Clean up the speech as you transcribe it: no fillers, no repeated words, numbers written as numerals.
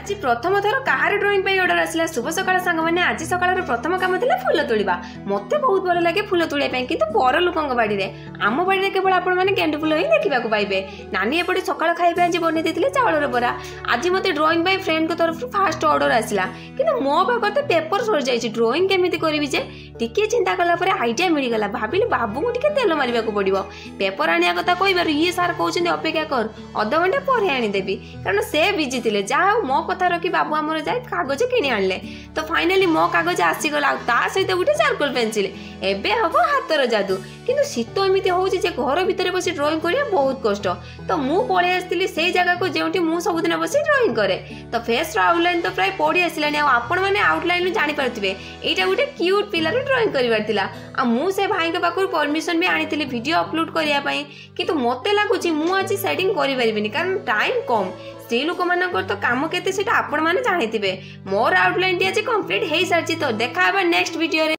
आज प्रथम थर कहार ड्रॉइंग पे ऑर्डर आसला शुभ सकाळ सांग मैंने आज सकाळ प्रथम काम था फुल तोड़ा मत बहुत भल लगे फुल तोड़ाई कि पर लोक बाड़ी में आम बाड़ी में केवल आपण मैंने गेंडु फुल ही देखा पाइबे। नानी एपटे सकाळ खाइबा आज बन देते चावल बरा आज मत ड्रॉइंग बाय फ्रेंड को तरफ फास्ट ऑर्डर आसला कि मो पाखे तो पेपर सर जाइए ड्रॉइंग केमी करी जे टिके चिंता कलापर आइडिया मिलगला भाविली बाबू को टिके तेल मारिबा को पड़ो पेपर आनिया कथा कहबार ये सार कहते अपेक्षा कर अध घंटा पर आनीदेवी कारण से बिजी थे जहाँ मो कथा रखी बाबू आमर जाए कागज किणी आनले तो फाइनाली मो कागज आसीगला सहित गोटे चारकोल पेनसिल एबे हम हाथर जादू किंतु शीत एमती हो घर भितर बस ड्रॉइंग करिया बहुत कष्ट तो मु पळै आसली से जगह को जेउटी मु सबुदिन बस ड्रॉइंग करे तो फेस रो आउटलाइन तो प्राय पड़ी आसलानी आपण मैंने आउटलाइन जानी पारुथिबे एटा गोटे क्यूट पिलार ड्रॉइंग करिवार तिला आ मु से भाई के पाखर परमिशन भी आनीथिली वीडियो अपलोड करिया पई किंतु मते लागुची मु आज सेटिंग करि परिबिनी कारण टाइम कम स्त्री लोक मानकर तो काम केते सेटा आपण माने जानिथिबे मोर आउटलाइन टी आज कंप्लीट हेई सारची तो देखा नेक्स्ट वीडियो रे।